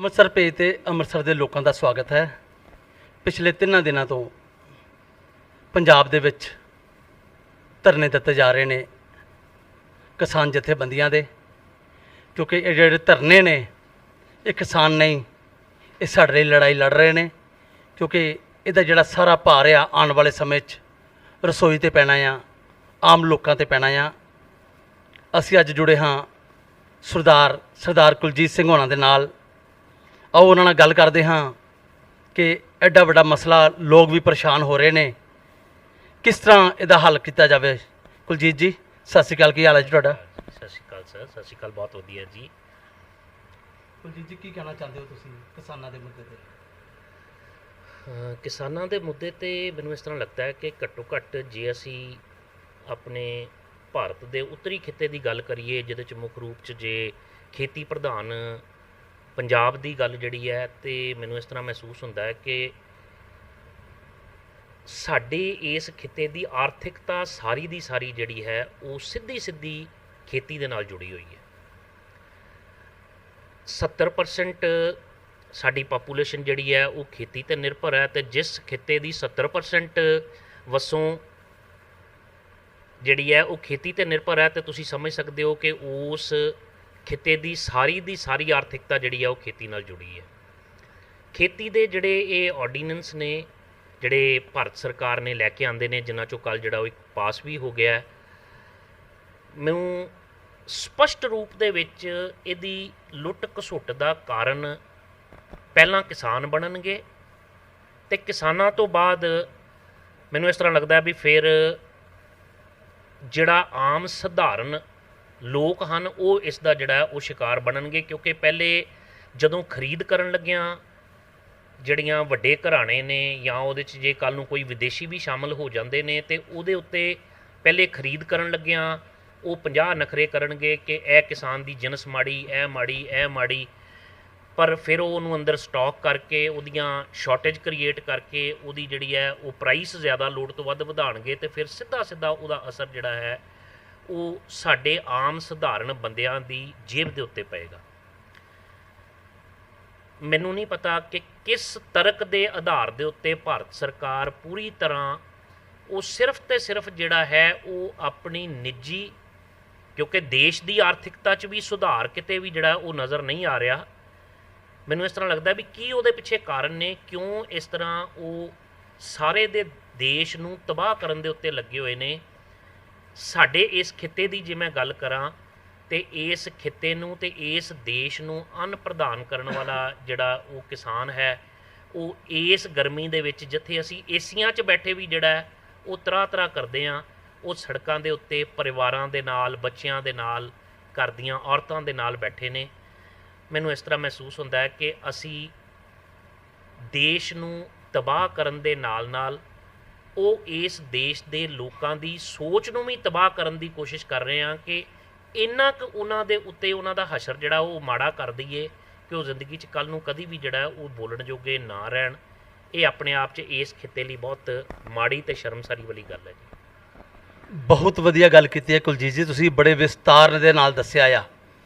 Amritsar page ਤੇ ਅੰਮ੍ਰਿਤਸਰ ਦੇ ਲੋਕਾਂ ਦਾ ਸਵਾਗਤ ਹੈ। ਪਿਛਲੇ 3 ਦਿਨਾਂ ਤੋਂ ਪੰਜਾਬ ਦੇ ਵਿੱਚ ਧਰਨੇ ਦਿੱਤੇ ਜਾ ਰਹੇ ਨੇ ਕਿਸਾਨ ਜਥੇਬੰਦੀਆਂ ਦੇ, ਕਿਉਂਕਿ ਇਹ ਜਿਹੜੇ ਧਰਨੇ ਨੇ ਇਹ ਕਿਸਾਨ ਨਹੀਂ, ਇਹ ਸਾਡੇ ਲਈ ਲੜਾਈ ਲੜ ਰਹੇ ਨੇ, ਕਿਉਂਕਿ ਇਹਦਾ ਜਿਹੜਾ ਸਾਰਾ ਭਾਰ ਆ ਆਉਣ ਵਾਲੇ ਸਮੇਂ 'ਚ ਰਸੋਈ 'ਤੇ ਪੈਣਾ ਆ, ਆਮ ਲੋਕਾਂ 'ਤੇ ਪੈਣਾ ਆ। ਅਸੀਂ ਅੱਜ ਜੁੜੇ ਹਾਂ ਸਰਦਾਰ ਕੁਲਜੀਤ ਸਿੰਘ ਹੋਣਾ ਦੇ ਨਾਲ। ਆਓ ਉਹਨਾਂ ਨਾਲ ਗੱਲ ਕਰਦੇ ਹਾਂ ਕਿ ਐਡਾ ਵੱਡਾ ਮਸਲਾ, ਲੋਕ ਵੀ ਪਰੇਸ਼ਾਨ ਹੋ ਰਹੇ ਨੇ, ਕਿਸ ਤਰ੍ਹਾਂ ਇਹਦਾ ਹੱਲ ਕੀਤਾ ਜਾਵੇ। ਕੁਲਜੀਤ ਜੀ ਸਤਿ ਸ਼੍ਰੀ ਅਕਾਲ, ਕੀ ਹਾਲ ਹੈ ਜੀ ਤੁਹਾਡਾ? ਸਤਿ ਸ਼੍ਰੀ ਅਕਾਲ ਸਰ। ਸਤਿ ਸ਼੍ਰੀ ਅਕਾਲ, ਬਹੁਤ ਵਧੀਆ ਜੀ। ਕੁਲਜੀਤ ਜੀ ਕੀ ਕਹਿਣਾ ਚਾਹੁੰਦੇ ਹੋ ਤੁਸੀਂ ਕਿਸਾਨਾਂ ਦੇ ਮੁੱਦੇ 'ਤੇ? ਕਿਸਾਨਾਂ ਦੇ ਮੁੱਦੇ 'ਤੇ ਮੈਨੂੰ ਇਸ ਤਰ੍ਹਾਂ ਲੱਗਦਾ ਹੈ ਕਿ ਘੱਟੋ ਘੱਟ ਜੇ ਅਸੀਂ ਆਪਣੇ ਭਾਰਤ ਦੇ ਉੱਤਰੀ ਖਿੱਤੇ ਦੀ ਗੱਲ ਕਰੀਏ, ਜਿਹਦੇ 'ਚ ਮੁੱਖ ਰੂਪ 'ਚ ਜੇ ਖੇਤੀ ਪ੍ਰਧਾਨ ਪੰਜਾਬ ਦੀ ਗੱਲ ਜਿਹੜੀ ਹੈ, ਤੇ ਮੈਨੂੰ ਇਸ ਤਰ੍ਹਾਂ ਮਹਿਸੂਸ ਹੁੰਦਾ ਹੈ ਕਿ ਸਾਡੇ ਇਸ ਖਿੱਤੇ ਦੀ ਆਰਥਿਕਤਾ ਸਾਰੀ ਦੀ ਸਾਰੀ ਜਿਹੜੀ ਹੈ ਉਹ ਸਿੱਧੀ ਖੇਤੀ ਦੇ ਨਾਲ ਜੁੜੀ ਹੋਈ ਹੈ। 70% ਸਾਡੀ ਪਾਪੂਲੇਸ਼ਨ ਜਿਹੜੀ ਹੈ ਉਹ ਖੇਤੀ 'ਤੇ ਨਿਰਭਰ ਹੈ, ਅਤੇ ਜਿਸ ਖਿੱਤੇ ਦੀ 70% ਵਸੋਂ ਜਿਹੜੀ ਹੈ ਉਹ ਖੇਤੀ 'ਤੇ ਨਿਰਭਰ ਹੈ, ਅਤੇ ਤੁਸੀਂ ਸਮਝ ਸਕਦੇ ਹੋ ਕਿ ਉਸ ਖਿੱਤੇ ਦੀ ਸਾਰੀ ਆਰਥਿਕਤਾ ਜਿਹੜੀ ਹੈ ਉਹ ਖੇਤੀ ਨਾਲ ਜੁੜੀ ਹੈ। ਖੇਤੀ ਦੇ ਜਿਹੜੇ ਇਹ ਆਰਡੀਨੈਂਸ ਨੇ, ਜਿਹੜੇ ਭਾਰਤ ਸਰਕਾਰ ਨੇ ਲੈ ਕੇ ਆਂਦੇ ਨੇ, ਜਿਨ੍ਹਾਂ 'ਚੋਂ ਕੱਲ੍ਹ ਜਿਹੜਾ ਉਹ ਇੱਕ ਪਾਸ ਵੀ ਹੋ ਗਿਆ, ਮੈਨੂੰ ਸਪਸ਼ਟ ਰੂਪ ਦੇ ਵਿੱਚ ਇਹਦੀ ਲੁੱਟ ਘਸੁੱਟ ਦਾ ਕਾਰਨ ਪਹਿਲਾਂ ਕਿਸਾਨ ਬਣਨਗੇ, ਅਤੇ ਕਿਸਾਨਾਂ ਤੋਂ ਬਾਅਦ ਮੈਨੂੰ ਇਸ ਤਰ੍ਹਾਂ ਲੱਗਦਾ ਵੀ ਫਿਰ ਜਿਹੜਾ ਆਮ ਸਧਾਰਨ ਲੋਕ ਹਨ ਉਹ ਇਸ ਦਾ ਜਿਹੜਾ ਉਹ ਸ਼ਿਕਾਰ ਬਣਨਗੇ। ਕਿਉਂਕਿ ਪਹਿਲੇ ਜਦੋਂ ਖਰੀਦ ਕਰਨ ਲੱਗਿਆਂ ਜਿਹੜੀਆਂ ਵੱਡੇ ਘਰਾਣੇ ਨੇ, ਜਾਂ ਉਹਦੇ 'ਚ ਜੇ ਕੱਲ੍ਹ ਨੂੰ ਕੋਈ ਵਿਦੇਸ਼ੀ ਵੀ ਸ਼ਾਮਲ ਹੋ ਜਾਂਦੇ ਨੇ, ਅਤੇ ਉਹਦੇ ਉੱਤੇ ਪਹਿਲੇ ਖਰੀਦ ਕਰਨ ਲੱਗਿਆਂ ਉਹ 50 ਨਖਰੇ ਕਰਨਗੇ ਕਿ ਇਹ ਕਿਸਾਨ ਦੀ ਜਿਨਸ ਮਾੜੀ, ਇਹ ਮਾੜੀ, ਪਰ ਫਿਰ ਉਹ ਉਹਨੂੰ ਅੰਦਰ ਸਟਾਕ ਕਰਕੇ ਉਹਦੀਆਂ ਸ਼ਾਰਟੇਜ ਕ੍ਰੀਏਟ ਕਰਕੇ ਉਹਦੀ ਜਿਹੜੀ ਹੈ ਉਹ ਪ੍ਰਾਈਸ ਜ਼ਿਆਦਾ ਲੋੜ ਤੋਂ ਵੱਧ ਵਧਾਉਣਗੇ, ਅਤੇ ਫਿਰ ਸਿੱਧਾ ਉਹਦਾ ਅਸਰ ਜਿਹੜਾ ਹੈ ਉਹ ਸਾਡੇ ਆਮ ਸਧਾਰਨ ਬੰਦਿਆਂ ਦੀ ਜੇਬ ਦੇ ਉੱਤੇ ਪਏਗਾ। ਮੈਨੂੰ ਨਹੀਂ ਪਤਾ ਕਿ ਕਿਸ ਤਰਕ ਦੇ ਆਧਾਰ ਦੇ ਉੱਤੇ ਭਾਰਤ ਸਰਕਾਰ ਪੂਰੀ ਤਰ੍ਹਾਂ ਉਹ ਸਿਰਫ ਤੇ ਸਿਰਫ ਜਿਹੜਾ ਹੈ ਉਹ ਆਪਣੀ ਨਿੱਜੀ, ਕਿਉਂਕਿ ਦੇਸ਼ ਦੀ ਆਰਥਿਕਤਾ 'ਚ ਵੀ ਸੁਧਾਰ ਕਿਤੇ ਵੀ ਜਿਹੜਾ ਉਹ ਨਜ਼ਰ ਨਹੀਂ ਆ ਰਿਹਾ। ਮੈਨੂੰ ਇਸ ਤਰ੍ਹਾਂ ਲੱਗਦਾ ਵੀ ਕੀ ਉਹਦੇ ਪਿੱਛੇ ਕਾਰਨ ਨੇ, ਕਿਉਂ ਇਸ ਤਰ੍ਹਾਂ ਉਹ ਸਾਰੇ ਦੇ ਦੇਸ਼ ਨੂੰ ਤਬਾਹ ਕਰਨ ਦੇ ਉੱਤੇ ਲੱਗੇ ਹੋਏ ਨੇ। ਸਾਡੇ ਇਸ ਖਿੱਤੇ ਦੀ ਜੇ ਮੈਂ ਗੱਲ ਕਰਾਂ, ਤੇ ਇਸ ਖਿੱਤੇ ਨੂੰ ਤੇ ਇਸ ਦੇਸ਼ ਨੂੰ ਅੰਨ ਪ੍ਰਦਾਨ ਕਰਨ ਵਾਲਾ ਜਿਹੜਾ ਉਹ ਕਿਸਾਨ ਹੈ, ਉਹ ਇਸ ਗਰਮੀ ਦੇ ਵਿੱਚ ਜਿੱਥੇ ਅਸੀਂ ਏਸੀਆਂ 'ਚ ਬੈਠੇ ਵੀ ਜਿਹੜਾ ਉਹ ਤਰਾਹ ਕਰਦੇ ਹਾਂ, ਉਹ ਸੜਕਾਂ ਦੇ ਉੱਤੇ ਪਰਿਵਾਰਾਂ ਦੇ ਨਾਲ, ਬੱਚਿਆਂ ਦੇ ਨਾਲ, ਘਰ ਦੀਆਂ ਔਰਤਾਂ ਦੇ ਨਾਲ ਬੈਠੇ ਨੇ। ਮੈਨੂੰ ਇਸ ਤਰ੍ਹਾਂ ਮਹਿਸੂਸ ਹੁੰਦਾ ਹੈ ਕਿ ਅਸੀਂ ਦੇਸ਼ ਨੂੰ ਤਬਾਹ ਕਰਨ ਦੇ ਨਾਲ ਉਹ ਇਸ ਦੇਸ਼ ਦੇ ਲੋਕਾਂ ਦੀ ਸੋਚ ਨੂੰ ਵੀ ਤਬਾਹ ਕਰਨ ਦੀ ਕੋਸ਼ਿਸ਼ ਕਰ ਰਹੇ ਹਾਂ ਕਿ ਇੰਨਾ ਕੁ ਉਹਨਾਂ ਦੇ ਉੱਤੇ ਉਹਨਾਂ ਦਾ ਹਸ਼ਰ ਜਿਹੜਾ ਉਹ ਮਾੜਾ ਕਰ ਦਈਏ ਕਿ ਉਹ ਜ਼ਿੰਦਗੀ 'ਚ ਕੱਲ੍ਹ ਨੂੰ ਕਦੀ ਵੀ ਜਿਹੜਾ ਉਹ ਬੋਲਣ ਜੋਗੇ ਨਾ ਰਹਿਣ। ਇਹ ਆਪਣੇ ਆਪ 'ਚ ਇਸ ਖਿੱਤੇ ਲਈ ਬਹੁਤ ਮਾੜੀ ਅਤੇ ਸ਼ਰਮਸਾਰੀ ਵਾਲੀ ਗੱਲ ਹੈ ਜੀ। ਬਹੁਤ ਵਧੀਆ ਗੱਲ ਕੀਤੀ ਹੈ ਕੁਲਜੀਤ ਜੀ, ਤੁਸੀਂ ਬੜੇ ਵਿਸਤਾਰ ਦੇ ਨਾਲ ਦੱਸਿਆ ਆ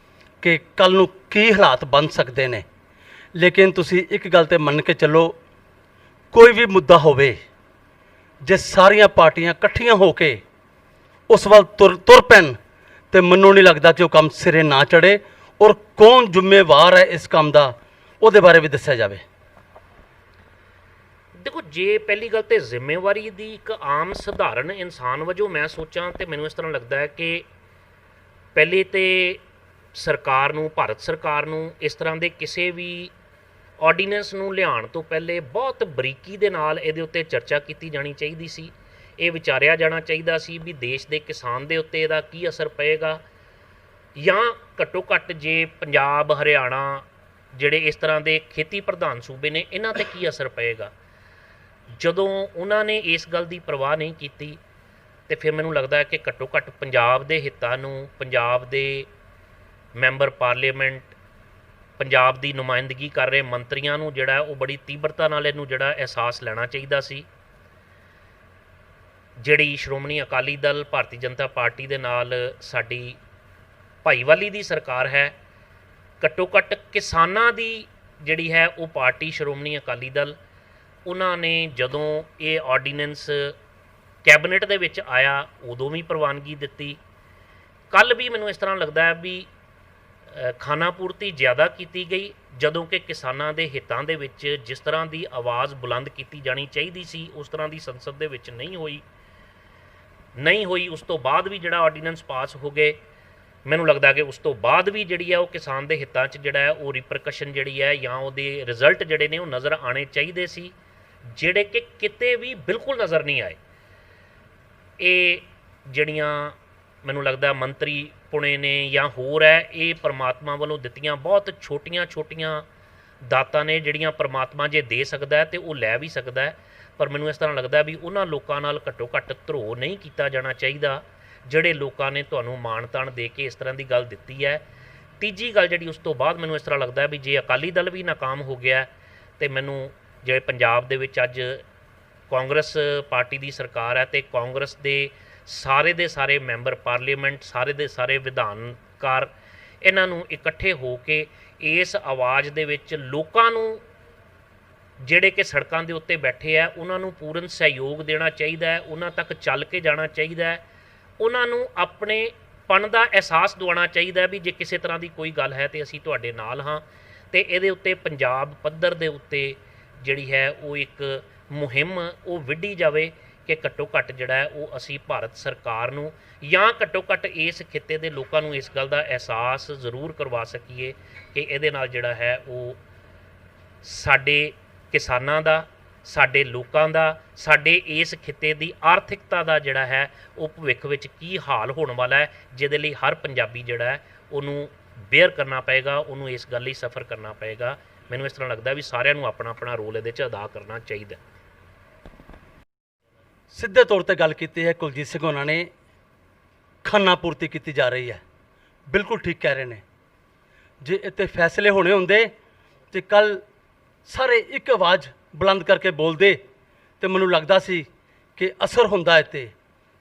ਕਿ ਕੱਲ੍ਹ ਨੂੰ ਕੀ ਹਾਲਾਤ ਬਣ ਸਕਦੇ ਨੇ। ਲੇਕਿਨ ਤੁਸੀਂ ਇੱਕ ਗੱਲ 'ਤੇ ਮੰਨ ਕੇ ਚੱਲੋ, ਕੋਈ ਵੀ ਮੁੱਦਾ ਹੋਵੇ, ਜੇ ਸਾਰੀਆਂ ਪਾਰਟੀਆਂ ਇਕੱਠੀਆਂ ਹੋ ਕੇ ਉਸ ਵੱਲ ਤੁਰ ਪੈਣ, ਤੇ ਮੈਨੂੰ ਨਹੀਂ ਲੱਗਦਾ ਕਿ ਉਹ ਕੰਮ ਸਿਰੇ ਨਾ ਚੜ੍ਹੇ। ਔਰ ਕੌਣ ਜ਼ਿੰਮੇਵਾਰ ਹੈ ਇਸ ਕੰਮ ਦਾ, ਉਹਦੇ ਬਾਰੇ ਵੀ ਦੱਸਿਆ ਜਾਵੇ। ਦੇਖੋ, ਜੇ ਪਹਿਲੀ ਗੱਲ ਤਾਂ ਜ਼ਿੰਮੇਵਾਰੀ ਦੀ ਇੱਕ ਆਮ ਸਧਾਰਨ ਇਨਸਾਨ ਵਜੋਂ ਮੈਂ ਸੋਚਾਂ, ਤੇ ਮੈਨੂੰ ਇਸ ਤਰ੍ਹਾਂ ਲੱਗਦਾ ਹੈ ਕਿ ਪਹਿਲੇ ਤਾਂ ਸਰਕਾਰ ਨੂੰ, ਭਾਰਤ ਸਰਕਾਰ ਨੂੰ ਇਸ ਤਰ੍ਹਾਂ ਦੇ ਕਿਸੇ ਵੀ ਆਰਡੀਨੈਂਸ ਨੂੰ ਲਿਆਉਣ ਤੋਂ ਪਹਿਲੇ ਬਹੁਤ ਬਰੀਕੀ ਦੇ ਨਾਲ ਇਹਦੇ ਉੱਤੇ ਚਰਚਾ ਕੀਤੀ ਜਾਣੀ ਚਾਹੀਦੀ ਸੀ। ਇਹ ਵਿਚਾਰਿਆ ਜਾਣਾ ਚਾਹੀਦਾ ਸੀ ਵੀ ਦੇਸ਼ ਦੇ ਕਿਸਾਨ ਦੇ ਉੱਤੇ ਇਹਦਾ ਕੀ ਅਸਰ ਪਏਗਾ, ਜਾਂ ਘੱਟੋ ਘੱਟ ਜੇ ਪੰਜਾਬ, ਹਰਿਆਣਾ ਜਿਹੜੇ ਇਸ ਤਰ੍ਹਾਂ ਦੇ ਖੇਤੀ ਪ੍ਰਧਾਨ ਸੂਬੇ ਨੇ, ਇਹਨਾਂ 'ਤੇ ਕੀ ਅਸਰ ਪਏਗਾ। ਜਦੋਂ ਉਹਨਾਂ ਨੇ ਇਸ ਗੱਲ ਦੀ ਪਰਵਾਹ ਨਹੀਂ ਕੀਤੀ, ਤੇ ਫਿਰ ਮੈਨੂੰ ਲੱਗਦਾ ਹੈ ਕਿ ਘੱਟੋ ਘੱਟ ਪੰਜਾਬ ਦੇ ਹਿੱਤਾਂ ਨੂੰ, ਪੰਜਾਬ ਦੇ ਮੈਂਬਰ ਪਾਰਲੀਮੈਂਟ, ਪੰਜਾਬ ਦੀ ਨੁਮਾਇੰਦਗੀ ਕਰ ਰਹੇ ਮੰਤਰੀਆਂ ਨੂੰ ਜਿਹੜਾ ਉਹ ਬੜੀ ਤੀਬਰਤਾ ਨਾਲ ਇਹਨੂੰ ਜਿਹੜਾ ਅਹਿਸਾਸ ਲੈਣਾ ਚਾਹੀਦਾ ਸੀ। ਜਿਹੜੀ ਸ਼੍ਰੋਮਣੀ ਅਕਾਲੀ ਦਲ, ਭਾਰਤੀ ਜਨਤਾ ਪਾਰਟੀ ਦੇ ਨਾਲ ਸਾਡੀ ਭਾਈਵਾਲੀ ਦੀ ਸਰਕਾਰ ਹੈ, ਘੱਟੋ ਘੱਟ ਕਿਸਾਨਾਂ ਦੀ ਜਿਹੜੀ ਹੈ ਉਹ ਪਾਰਟੀ ਸ਼੍ਰੋਮਣੀ ਅਕਾਲੀ ਦਲ, ਉਹਨਾਂ ਨੇ ਜਦੋਂ ਇਹ ਆਰਡੀਨੈਂਸ ਕੈਬਨਿਟ ਦੇ ਵਿੱਚ ਆਇਆ ਉਦੋਂ ਵੀ ਪ੍ਰਵਾਨਗੀ ਦਿੱਤੀ। ਕੱਲ੍ਹ ਵੀ ਮੈਨੂੰ ਇਸ ਤਰ੍ਹਾਂ ਲੱਗਦਾ ਹੈ ਵੀ ਖਾਨਾ ਪੂਰਤੀ ਜ਼ਿਆਦਾ ਕੀਤੀ ਗਈ, ਜਦੋਂ ਕਿ ਕਿਸਾਨਾਂ ਦੇ ਹਿੱਤਾਂ ਦੇ ਵਿੱਚ ਜਿਸ ਤਰ੍ਹਾਂ ਦੀ ਆਵਾਜ਼ ਬੁਲੰਦ ਕੀਤੀ ਜਾਣੀ ਚਾਹੀਦੀ ਸੀ ਉਸ ਤਰ੍ਹਾਂ ਦੀ ਸੰਸਦ ਦੇ ਵਿੱਚ ਨਹੀਂ ਹੋਈ। ਉਸ ਤੋਂ ਬਾਅਦ ਵੀ ਜਿਹੜਾ ਆਰਡੀਨੈਂਸ ਪਾਸ ਹੋ ਗਏ, ਮੈਨੂੰ ਲੱਗਦਾ ਕਿ ਉਸ ਤੋਂ ਬਾਅਦ ਵੀ ਜਿਹੜੀ ਹੈ ਉਹ ਕਿਸਾਨ ਦੇ ਹਿੱਤਾਂ 'ਚ ਜਿਹੜਾ ਹੈ ਉਹ ਰਿਪਰਕਸ਼ਨ ਜਿਹੜੀ ਹੈ ਜਾਂ ਉਹਦੇ ਰਿਜ਼ਲਟ ਜਿਹੜੇ ਨੇ ਉਹ ਨਜ਼ਰ ਆਉਣੇ ਚਾਹੀਦੇ ਸੀ, ਜਿਹੜੇ ਕਿ ਕਿਤੇ ਵੀ ਬਿਲਕੁਲ ਨਜ਼ਰ ਨਹੀਂ ਆਏ। ਇਹ ਜਿਹੜੀਆਂ ਮੈਨੂੰ ਲੱਗਦਾ ਮੰਤਰੀ ਪੁਣੇ ਨੇ ਜਾਂ ਹੋਰ ਹੈ, ਇਹ ਪਰਮਾਤਮਾ ਵੱਲੋਂ ਦਿੱਤੀਆਂ ਬਹੁਤ ਛੋਟੀਆਂ ਦਾਤਾਂ ਨੇ, ਜਿਹੜੀਆਂ ਪਰਮਾਤਮਾ ਜੇ ਦੇ ਸਕਦਾ ਹੈ ਤੇ ਉਹ ਲੈ ਵੀ ਸਕਦਾ ਹੈ। ਪਰ ਮੈਨੂੰ ਇਸ ਤਰ੍ਹਾਂ ਲੱਗਦਾ ਵੀ ਉਹਨਾਂ ਲੋਕਾਂ ਨਾਲ ਘੱਟੋ ਘੱਟ ਧਰੋਹ ਨਹੀਂ ਕੀਤਾ ਜਾਣਾ ਚਾਹੀਦਾ ਜਿਹੜੇ ਲੋਕਾਂ ਨੇ ਤੁਹਾਨੂੰ ਮਾਣ ਤਾਣ ਦੇ ਕੇ ਇਸ ਤਰ੍ਹਾਂ ਦੀ ਗੱਲ ਦਿੱਤੀ ਹੈ। ਤੀਜੀ ਗੱਲ ਜਿਹੜੀ ਉਸ ਤੋਂ ਬਾਅਦ ਮੈਨੂੰ ਇਸ ਤਰ੍ਹਾਂ ਲੱਗਦਾ ਵੀ ਜੇ ਅਕਾਲੀ ਦਲ ਵੀ ਨਾਕਾਮ ਹੋ ਗਿਆ ਤੇ ਮੈਨੂੰ ਜਿਹੜੇ ਪੰਜਾਬ ਦੇ ਵਿੱਚ ਅੱਜ ਕਾਂਗਰਸ ਪਾਰਟੀ ਦੀ ਸਰਕਾਰ ਹੈ ਤੇ ਕਾਂਗਰਸ ਦੇ ਸਾਰੇ ਮੈਂਬਰ ਪਾਰਲੀਮੈਂਟ, ਸਾਰੇ ਦੇ ਸਾਰੇ ਵਿਧਾਨਕਾਰ, ਇਹਨਾਂ ਨੂੰ ਇਕੱਠੇ ਹੋ ਕੇ ਇਸ ਆਵਾਜ਼ ਦੇ ਵਿੱਚ ਲੋਕਾਂ ਨੂੰ ਜਿਹੜੇ ਕਿ ਸੜਕਾਂ ਦੇ ਉੱਤੇ ਬੈਠੇ ਆ ਉਹਨਾਂ ਨੂੰ ਪੂਰਨ ਸਹਿਯੋਗ ਦੇਣਾ ਚਾਹੀਦਾ ਹੈ, ਉਹਨਾਂ ਤੱਕ ਚੱਲ ਕੇ ਜਾਣਾ ਚਾਹੀਦਾ ਹੈ, ਉਹਨਾਂ ਨੂੰ ਆਪਣੇ ਪਣ ਦਾ ਅਹਿਸਾਸ ਦਿਵਾਉਣਾ ਚਾਹੀਦਾ ਵੀ ਜੇ ਕਿਸੇ ਤਰ੍ਹਾਂ ਦੀ ਕੋਈ ਗੱਲ ਹੈ ਤੇ ਅਸੀਂ ਤੁਹਾਡੇ ਨਾਲ ਹਾਂ। ਤੇ ਇਹਦੇ ਉੱਤੇ ਪੰਜਾਬ ਪੱਧਰ ਦੇ ਉੱਤੇ ਜਿਹੜੀ ਹੈ ਉਹ ਇੱਕ ਮੁਹਿੰਮ ਉਹ ਵਿੱਢੀ ਜਾਵੇ ਕਿ ਘੱਟੋ ਘੱਟ ਜਿਹੜਾ ਹੈ ਉਹ ਅਸੀਂ ਭਾਰਤ ਸਰਕਾਰ ਨੂੰ ਜਾਂ ਘੱਟੋ ਘੱਟ ਇਸ ਖਿੱਤੇ ਦੇ ਲੋਕਾਂ ਨੂੰ ਇਸ ਗੱਲ ਦਾ ਅਹਿਸਾਸ ਜ਼ਰੂਰ ਕਰਵਾ ਸਕੀਏ ਕਿ ਇਹਦੇ ਨਾਲ ਜਿਹੜਾ ਹੈ ਉਹ ਸਾਡੇ ਕਿਸਾਨਾਂ ਦਾ, ਸਾਡੇ ਲੋਕਾਂ ਦਾ, ਸਾਡੇ ਇਸ ਖਿੱਤੇ ਦੀ ਆਰਥਿਕਤਾ ਦਾ ਜਿਹੜਾ ਹੈ ਉਹ ਭਵਿੱਖ ਵਿੱਚ ਕੀ ਹਾਲ ਹੋਣ ਵਾਲਾ ਹੈ, ਜਿਹਦੇ ਲਈ ਹਰ ਪੰਜਾਬੀ ਜਿਹੜਾ ਹੈ ਉਹਨੂੰ ਬੇਅਰ ਕਰਨਾ ਪਏਗਾ, ਉਹਨੂੰ ਇਸ ਗੱਲ ਲਈ ਸਫ਼ਰ ਕਰਨਾ ਪਏਗਾ। ਮੈਨੂੰ ਇਸ ਤਰ੍ਹਾਂ ਲੱਗਦਾ ਵੀ ਸਾਰਿਆਂ ਨੂੰ ਆਪਣਾ ਆਪਣਾ ਰੋਲ ਇਹਦੇ 'ਚ ਅਦਾ ਕਰਨਾ ਚਾਹੀਦਾ। ਸਿੱਧੇ ਤੌਰ ਤੇ ਗੱਲ ਕੀਤੀ ਹੈ ਕੁਲਜੀਤ ਸਿੰਘ ਉਹਨਾਂ ਨੇ, ਖਾਨਾ ਪੂਰਤੀ ਕੀਤੀ ਜਾ ਰਹੀ ਹੈ। ਬਿਲਕੁਲ ਠੀਕ ਕਹਿ ਰਹੇ ਨੇ। ਜੇ ਇੱਥੇ ਫੈਸਲੇ ਹੋਣੇ ਹੁੰਦੇ ਤੇ ਕੱਲ ਸਾਰੇ ਇੱਕ ਆਵਾਜ਼ ਬੁਲੰਦ ਕਰਕੇ ਬੋਲਦੇ ਤੇ ਮੈਨੂੰ ਲੱਗਦਾ ਸੀ ਕਿ ਅਸਰ ਹੁੰਦਾ ਇੱਥੇ।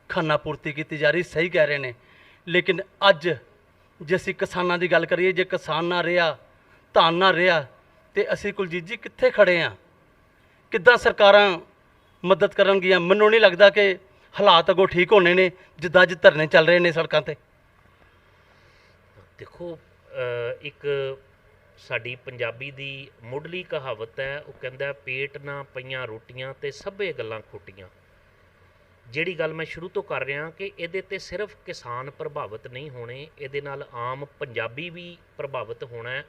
ਖਾਨਾ ਪੂਰਤੀ ਕੀਤੀ ਜਾ ਰਹੀ, ਸਹੀ ਕਹਿ ਰਹੇ ਨੇ। ਲੇਕਿਨ ਅੱਜ ਜੇ ਅਸੀਂ ਕਿਸਾਨਾਂ ਦੀ ਗੱਲ ਕਰੀਏ, ਜੇ ਕਿਸਾਨ ਨਾ ਰਿਹਾ, ਧਾਨ ਨਾ ਰਿਹਾ ਤੇ ਅਸੀਂ ਕੁਲਜੀਤ ਜੀ ਕਿੱਥੇ ਖੜੇ ਹਾਂ? ਕਿੱਦਾਂ ਸਰਕਾਰਾਂ ਮਦਦ ਕਰਨਗੀਆਂ? ਮੈਨੂੰ ਨਹੀਂ ਲੱਗਦਾ ਕਿ ਹਾਲਾਤ ਅੱਗੋਂ ਠੀਕ ਹੋਣੇ ਨੇ ਜਿੱਦਾਂ ਅੱਜ ਧਰਨੇ ਚੱਲ ਰਹੇ ਨੇ ਸੜਕਾਂ ਤੇ। ਦੇਖੋ, ਇੱਕ ਸਾਡੀ ਪੰਜਾਬੀ ਦੀ ਮੁੱਢਲੀ ਕਹਾਵਤ ਹੈ, ਉਹ ਕਹਿੰਦਾ ਪੇਟ ਨਾ ਪਈਆਂ ਰੋਟੀਆਂ ਤੇ ਸਭੇ ਗੱਲਾਂ ਖੋਟੀਆਂ। ਜਿਹੜੀ ਗੱਲ ਮੈਂ ਸ਼ੁਰੂ ਤੋਂ ਕਰ ਰਿਹਾ ਕਿ ਇਹਦੇ ਤੇ ਸਿਰਫ ਕਿਸਾਨ ਪ੍ਰਭਾਵਿਤ ਨਹੀਂ ਹੋਣੇ, ਇਹਦੇ ਨਾਲ ਆਮ ਪੰਜਾਬੀ ਵੀ ਪ੍ਰਭਾਵਿਤ ਹੋਣਾ ਹੈ।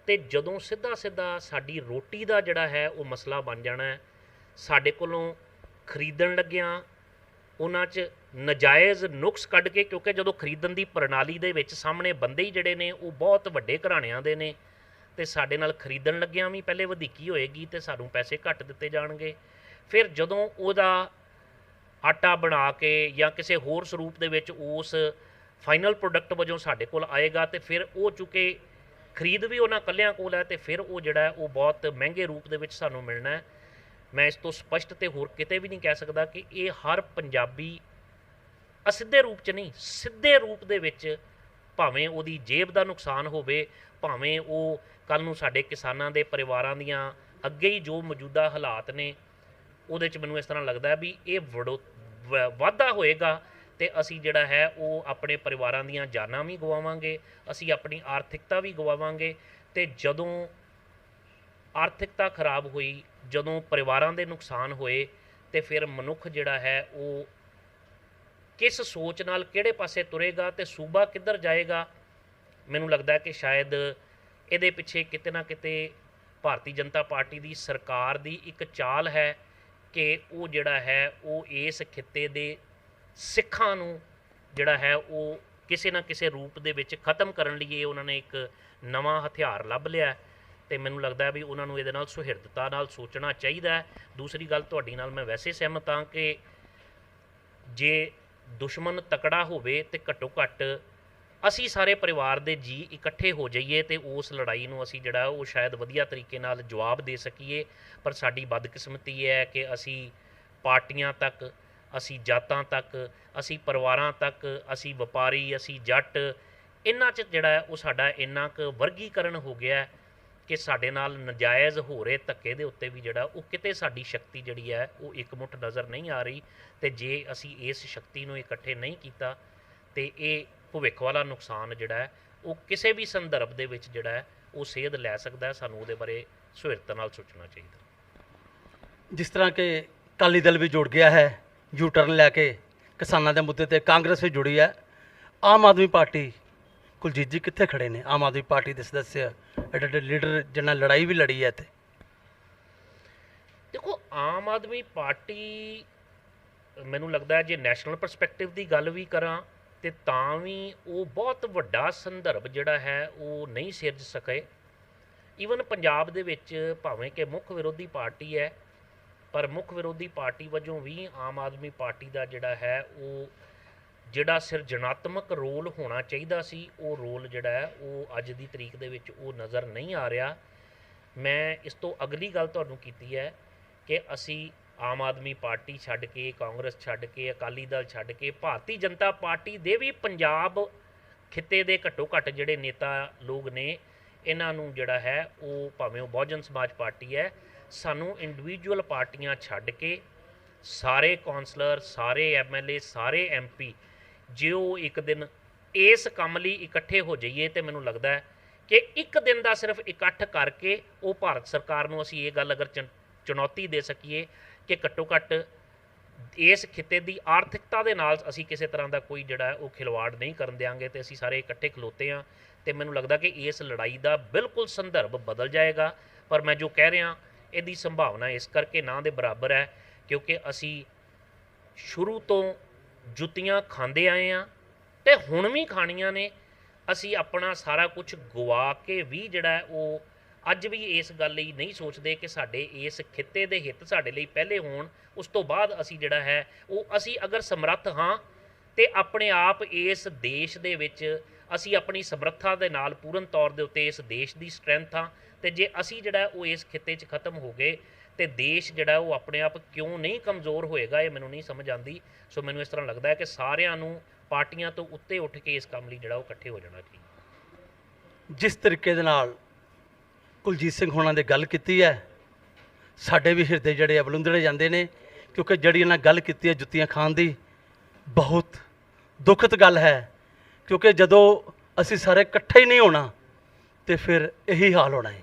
ਤੇ ਜਦੋਂ ਸਿੱਧਾ ਸਾਡੀ ਰੋਟੀ ਦਾ ਜਿਹੜਾ ਹੈ ਉਹ ਮਸਲਾ ਬਣ ਜਾਣਾ ਹੈ, ਸਾਡੇ ਕੋਲੋਂ ਖਰੀਦਣ ਲੱਗਿਆਂ ਉਹਨਾਂ 'ਚ ਨਜਾਇਜ਼ ਨੁਕਸ ਕੱਢ ਕੇ, ਕਿਉਂਕਿ ਜਦੋਂ ਖਰੀਦਣ ਦੀ ਪ੍ਰਣਾਲੀ ਦੇ ਵਿੱਚ ਸਾਹਮਣੇ ਬੰਦੇ ਹੀ ਜਿਹੜੇ ਨੇ ਉਹ ਬਹੁਤ ਵੱਡੇ ਘਰਾਣਿਆਂ ਦੇ ਨੇ ਤੇ ਸਾਡੇ ਨਾਲ ਖਰੀਦਣ ਲੱਗਿਆਂ ਵੀ ਪਹਿਲੇ ਵਧੀਕੀ ਹੋਏਗੀ ਤੇ ਸਾਨੂੰ ਪੈਸੇ ਘੱਟ ਦਿੱਤੇ ਜਾਣਗੇ। ਫਿਰ ਜਦੋਂ ਉਹਦਾ ਆਟਾ ਬਣਾ ਕੇ ਜਾਂ ਕਿਸੇ ਹੋਰ ਸਰੂਪ ਦੇ ਵਿੱਚ ਉਸ ਫਾਈਨਲ ਪ੍ਰੋਡਕਟ ਵਜੋਂ ਸਾਡੇ ਕੋਲ ਆਏਗਾ ਤੇ ਫਿਰ ਉਹ ਚੁੱਕੇ ਖਰੀਦ ਵੀ ਉਹਨਾਂ ਇਕੱਲਿਆਂ ਕੋਲ ਹੈ ਤੇ ਫਿਰ ਉਹ ਜਿਹੜਾ ਹੈ ਉਹ ਬਹੁਤ ਮਹਿੰਗੇ ਰੂਪ ਦੇ ਵਿੱਚ ਸਾਨੂੰ ਮਿਲਣਾ ਹੈ। ਮੈਂ ਇਸ ਤੋਂ ਸਪਸ਼ਟ ਤੇ ਹੋਰ ਕਿਤੇ ਵੀ ਨਹੀਂ ਕਹਿ ਸਕਦਾ ਕਿ ਇਹ ਹਰ ਪੰਜਾਬੀ ਅਸਿੱਧੇ ਰੂਪ 'ਚ ਨਹੀਂ, ਸਿੱਧੇ ਰੂਪ ਦੇ ਵਿੱਚ, ਭਾਵੇਂ ਉਹਦੀ ਜੇਬ ਦਾ ਨੁਕਸਾਨ ਹੋਵੇ, ਭਾਵੇਂ ਉਹ ਕੱਲ੍ਹ ਨੂੰ ਸਾਡੇ ਕਿਸਾਨਾਂ ਦੇ ਪਰਿਵਾਰਾਂ ਦੀਆਂ ਅੱਗੇ ਹੀ ਜੋ ਮੌਜੂਦਾ ਹਾਲਾਤ ਨੇ ਉਹਦੇ 'ਚ ਮੈਨੂੰ ਇਸ ਤਰ੍ਹਾਂ ਲੱਗਦਾ ਵੀ ਇਹ ਵਾਧਾ ਹੋਏਗਾ ਤੇ ਅਸੀਂ ਜਿਹੜਾ ਹੈ ਉਹ ਆਪਣੇ ਪਰਿਵਾਰਾਂ ਦੀਆਂ ਜਾਨਾਂ ਵੀ ਗਵਾਵਾਂਗੇ, ਅਸੀਂ ਆਪਣੀ ਆਰਥਿਕਤਾ ਵੀ ਗਵਾਵਾਂਗੇ। ਤੇ ਜਦੋਂ ਆਰਥਿਕਤਾ ਖਰਾਬ ਹੋਈ, ਜਦੋਂ ਪਰਿਵਾਰਾਂ ਦੇ ਨੁਕਸਾਨ ਹੋਏ ਤੇ ਫਿਰ ਮਨੁੱਖ ਜਿਹੜਾ ਹੈ ਉਹ ਕਿਸ ਸੋਚ ਨਾਲ ਕਿਹੜੇ ਪਾਸੇ ਤੁਰੇਗਾ ਤੇ ਸੂਬਾ ਕਿੱਧਰ ਜਾਏਗਾ? ਮੈਨੂੰ ਲੱਗਦਾ ਕਿ ਸ਼ਾਇਦ ਇਹਦੇ ਪਿੱਛੇ ਕਿਤੇ ਨਾ ਕਿਤੇ ਭਾਰਤੀ ਜਨਤਾ ਪਾਰਟੀ ਦੀ ਸਰਕਾਰ ਦੀ ਇੱਕ ਚਾਲ ਹੈ ਕਿ ਉਹ ਜਿਹੜਾ ਹੈ ਉਹ ਇਸ ਖਿੱਤੇ ਦੇ ਸਿੱਖਾਂ ਨੂੰ ਜਿਹੜਾ ਹੈ ਉਹ ਕਿਸੇ ਨਾ ਕਿਸੇ ਰੂਪ ਦੇ ਵਿੱਚ ਖਤਮ ਕਰਨ ਲਈ ਉਹਨਾਂ ਨੇ ਇੱਕ ਨਵਾਂ ਹਥਿਆਰ ਲੱਭ ਲਿਆ ਤੇ ਮੈਨੂੰ ਲੱਗਦਾ ਵੀ ਉਹਨਾਂ ਨੂੰ ਇਹਦੇ ਨਾਲ ਸੁਹਿਰਦਤਾ ਨਾਲ ਸੋਚਣਾ ਚਾਹੀਦਾ ਹੈ। ਦੂਸਰੀ ਗੱਲ, ਤੁਹਾਡੀ ਨਾਲ ਮੈਂ ਵੈਸੇ ਸਹਿਮਤ ਹਾਂ ਕਿ ਜੇ ਦੁਸ਼ਮਣ ਤਕੜਾ ਹੋਵੇ ਤੇ ਘੱਟੋ ਘੱਟ ਅਸੀਂ ਸਾਰੇ ਪਰਿਵਾਰ ਦੇ ਜੀ ਇਕੱਠੇ ਹੋ ਜਾਈਏ ਤੇ ਉਸ ਲੜਾਈ ਨੂੰ ਅਸੀਂ ਜਿਹੜਾ ਉਹ ਸ਼ਾਇਦ ਵਧੀਆ ਤਰੀਕੇ ਨਾਲ ਜਵਾਬ ਦੇ ਸਕੀਏ। ਪਰ ਸਾਡੀ ਬਦਕਿਸਮਤੀ ਹੈ ਕਿ ਅਸੀਂ ਪਾਰਟੀਆਂ ਤੱਕ, ਅਸੀਂ ਜਾਤਾਂ ਤੱਕ, ਅਸੀਂ ਪਰਿਵਾਰਾਂ ਤੱਕ, ਅਸੀਂ ਵਪਾਰੀ, ਅਸੀਂ ਜੱਟ, ਇਹਨਾਂ 'ਚ ਜਿਹੜਾ ਹੈ ਉਹ ਸਾਡਾ ਇੰਨਾ ਕੁ ਵਰਗੀਕਰਨ ਹੋ ਗਿਆ ਕਿ ਸਾਡੇ ਨਾਲ ਨਜਾਇਜ਼ ਹੋ ਰਹੇ ਧੱਕੇ ਦੇ ਉੱਤੇ ਵੀ ਜਿਹੜਾ ਉਹ ਕਿਤੇ ਸਾਡੀ ਸ਼ਕਤੀ ਜਿਹੜੀ ਹੈ ਉਹ ਇਕਮੁੱਠ ਨਜ਼ਰ ਨਹੀਂ ਆ ਰਹੀ, ਤੇ ਜੇ ਅਸੀਂ ਇਸ ਸ਼ਕਤੀ ਨੂੰ ਇਕੱਠੇ ਨਹੀਂ ਕੀਤਾ ਤੇ ਇਹ ਭਵਿੱਖ ਵਾਲਾ ਨੁਕਸਾਨ ਜਿਹੜਾ ਹੈ ਉਹ ਕਿਸੇ ਵੀ ਸੰਦਰਭ ਦੇ ਵਿੱਚ ਜਿਹੜਾ ਹੈ ਉਹ ਸੇਧ ਲੈ ਸਕਦਾ ਹੈ। ਸਾਨੂੰ ਉਹਦੇ ਬਾਰੇ ਸੁਹਿਰਦ ਨਾਲ ਸੋਚਣਾ ਚਾਹੀਦਾ। ਜਿਸ ਤਰ੍ਹਾਂ ਕਿ ਅਕਾਲੀ ਦਲ ਵੀ ਜੁੜ ਗਿਆ ਹੈ ਯੂ ਟਰਨ ਲੈ ਕੇ ਕਿਸਾਨਾਂ ਦੇ ਮੁੱਦੇ ਤੇ, ਕਾਂਗਰਸ ਵੀ ਜੁੜੀ ਹੈ, ਆਮ ਆਦਮੀ ਪਾਰਟੀ ਕੁਲਜੀਤ ਜੀ ਕਿੱਥੇ ਖੜੇ ਨੇ? ਆਮ ਆਦਮੀ ਪਾਰਟੀ ਦੇ ਸਦੱਸਿਆ ਐਡੇ ਲੀਡਰ ਜਿਨ੍ਹਾਂ ਲੜਾਈ ਵੀ ਲੜੀ ਹੈ। ਤੇ ਦੇਖੋ, ਆਮ ਆਦਮੀ ਪਾਰਟੀ ਮੈਨੂੰ ਲੱਗਦਾ ਹੈ ਜੇ ਨੈਸ਼ਨਲ ਪਰਸਪੈਕਟਿਵ ਦੀ ਗੱਲ ਵੀ ਕਰਾਂ ਤੇ ਤਾਂ ਵੀ ਉਹ ਬਹੁਤ ਵੱਡਾ ਸੰਦਰਭ ਜਿਹੜਾ ਹੈ ਉਹ ਨਹੀਂ ਸਿਰਜ ਸਕੇ। ਈਵਨ ਪੰਜਾਬ ਦੇ ਵਿੱਚ ਭਾਵੇਂ ਕਿ ਮੁੱਖ ਵਿਰੋਧੀ ਪਾਰਟੀ ਹੈ, ਪਰ ਮੁੱਖ ਵਿਰੋਧੀ ਪਾਰਟੀ ਵਜੋਂ ਵੀ ਆਮ ਆਦਮੀ ਪਾਰਟੀ ਦਾ ਜਿਹੜਾ ਹੈ ਉਹ ਜਿਹੜਾ ਸਿਰਜਣਾਤਮਕ ਰੋਲ ਹੋਣਾ ਚਾਹੀਦਾ ਸੀ, ਉਹ ਰੋਲ ਜਿਹੜਾ ਹੈ ਉਹ ਅੱਜ ਦੀ ਤਰੀਕ ਦੇ ਵਿੱਚ ਉਹ ਨਜ਼ਰ ਨਹੀਂ ਆ ਰਿਹਾ। ਮੈਂ ਇਸ ਤੋਂ ਅਗਲੀ ਗੱਲ ਤੁਹਾਨੂੰ ਕੀਤੀ ਹੈ ਕਿ ਅਸੀਂ ਆਮ ਆਦਮੀ ਪਾਰਟੀ ਛੱਡ ਕੇ, ਕਾਂਗਰਸ ਛੱਡ ਕੇ, ਅਕਾਲੀ ਦਲ ਛੱਡ ਕੇ ਭਾਰਤੀ ਜਨਤਾ ਪਾਰਟੀ ਦੇ ਵੀ ਪੰਜਾਬ ਖਿੱਤੇ ਦੇ ਘੱਟੋ ਘੱਟ ਜਿਹੜੇ ਨੇਤਾ ਲੋਕ ਨੇ, ਇਹਨਾਂ ਨੂੰ ਜਿਹੜਾ ਹੈ ਉਹ ਭਾਵੇਂ ਉਹ ਬਹੁਜਨ ਸਮਾਜ ਪਾਰਟੀ ਹੈ, ਸਾਨੂੰ ਇੰਡੀਵਿਜੂਅਲ ਪਾਰਟੀਆਂ ਛੱਡ ਕੇ ਸਾਰੇ ਕੌਂਸਲਰ, ਸਾਰੇ ਐਮਐਲਏ, ਸਾਰੇ ਐਮਪੀ ਜੇ ਉਹ ਇੱਕ ਦਿਨ ਇਸ ਕੰਮ ਲਈ ਇਕੱਠੇ ਹੋ ਜਾਈਏ ਤੇ ਮੈਨੂੰ ਲੱਗਦਾ ਹੈ ਕਿ ਇੱਕ ਦਿਨ ਦਾ ਸਿਰਫ ਇਕੱਠ ਕਰਕੇ ਉਹ ਭਾਰਤ ਸਰਕਾਰ ਨੂੰ ਅਸੀਂ ਇਹ ਗੱਲ ਅਗਰ ਚੁਣੌਤੀ ਦੇ ਸਕੀਏ ਕਿ ਘੱਟੋ ਘੱਟ ਇਸ ਖਿੱਤੇ ਦੀ ਆਰਥਿਕਤਾ ਦੇ ਨਾਲ ਅਸੀਂ ਕਿਸੇ ਤਰ੍ਹਾਂ ਦਾ ਕੋਈ ਜਿਹੜਾ ਉਹ ਖਿਲਵਾੜ ਨਹੀਂ ਕਰਨ ਦਿਆਂਗੇ ਤੇ ਅਸੀਂ ਸਾਰੇ ਇਕੱਠੇ ਖਲੋਤੇ ਹਾਂ, ਤੇ ਮੈਨੂੰ ਲੱਗਦਾ ਕਿ ਇਸ ਲੜਾਈ ਦਾ ਬਿਲਕੁਲ ਸੰਦਰਭ ਬਦਲ ਜਾਏਗਾ। ਪਰ ਮੈਂ ਜੋ ਕਹਿ ਰਿਹਾ ਇਹਦੀ ਸੰਭਾਵਨਾ ਇਸ ਕਰਕੇ ਨਾ ਦੇ ਬਰਾਬਰ ਹੈ ਕਿਉਂਕਿ ਅਸੀਂ ਸ਼ੁਰੂ ਤੋਂ ਜੁੱਤੀਆਂ ਖਾਂਦੇ ਆਏ ਹਾਂ ਤੇ ਹੁਣ ਵੀ ਖਾਣੀਆਂ ਨੇ। ਅਸੀਂ ਆਪਣਾ ਸਾਰਾ ਕੁਝ ਗਵਾ ਕੇ ਵੀ ਜਿਹੜਾ ਹੈ ਉਹ ਅੱਜ ਵੀ ਇਸ ਗੱਲ ਲਈ ਨਹੀਂ ਸੋਚਦੇ ਕਿ ਸਾਡੇ ਇਸ ਖਿੱਤੇ ਦੇ ਹਿੱਤ ਸਾਡੇ ਲਈ ਪਹਿਲੇ ਹੋਣ, ਉਸ ਤੋਂ ਬਾਅਦ ਅਸੀਂ ਜਿਹੜਾ ਹੈ ਉਹ ਅਸੀਂ ਅਗਰ ਸਮਰੱਥ ਹਾਂ ਤੇ ਆਪਣੇ ਆਪ ਇਸ ਦੇਸ਼ ਦੇ ਵਿੱਚ ਅਸੀਂ ਆਪਣੀ ਸਮਰੱਥਾ ਦੇ ਨਾਲ ਪੂਰਨ ਤੌਰ ਦੇ ਉੱਤੇ ਇਸ ਦੇਸ਼ ਦੀ ਸਟਰੈਂਥ ਹਾਂ, ਤੇ ਜੇ ਅਸੀਂ ਜਿਹੜਾ ਉਹ ਇਸ ਖਿੱਤੇ 'ਚ ਖਤਮ ਹੋ ਗਏ ਤੇ ਦੇਸ਼ ਜਿਹੜਾ ਉਹ ਆਪਣੇ ਆਪ ਕਿਉਂ ਨਹੀਂ ਕਮਜ਼ੋਰ ਹੋਏਗਾ, ਇਹ ਮੈਨੂੰ ਨਹੀਂ ਸਮਝ ਆਉਂਦੀ। ਸੋ ਮੈਨੂੰ ਇਸ ਤਰ੍ਹਾਂ ਲੱਗਦਾ ਹੈ ਕਿ ਸਾਰਿਆਂ ਨੂੰ ਪਾਰਟੀਆਂ ਤੋਂ ਉੱਤੇ ਉੱਠ ਕੇ ਇਸ ਕੰਮ ਲਈ ਜਿਹੜਾ ਉਹ ਇਕੱਠੇ ਹੋ ਜਾਣਾ ਚਾਹੀਦਾ। ਜਿਸ ਤਰੀਕੇ ਦੇ ਨਾਲ ਕੁਲਜੀਤ ਸਿੰਘ ਹੋਣਾ ਨੇ ਗੱਲ ਕੀਤੀ ਹੈ, ਸਾਡੇ ਵੀ ਹਿਰਦੇ ਜਿਹੜੇ ਆ ਬਲੁੰਦੜੇ ਜਾਂਦੇ ਨੇ, ਕਿਉਂਕਿ ਜਿਹੜੀ ਇਹਨਾਂ ਗੱਲ ਕੀਤੀ ਹੈ ਜੁੱਤੀਆਂ ਖਾਣ ਦੀ, ਬਹੁਤ ਦੁਖਦ ਗੱਲ ਹੈ। ਕਿਉਂਕਿ ਜਦੋਂ ਅਸੀਂ ਸਾਰੇ ਇਕੱਠੇ ਹੀ ਨਹੀਂ ਹੋਣਾ ਤੇ ਫਿਰ ਇਹੀ ਹਾਲ ਹੋਣਾ ਹੈ।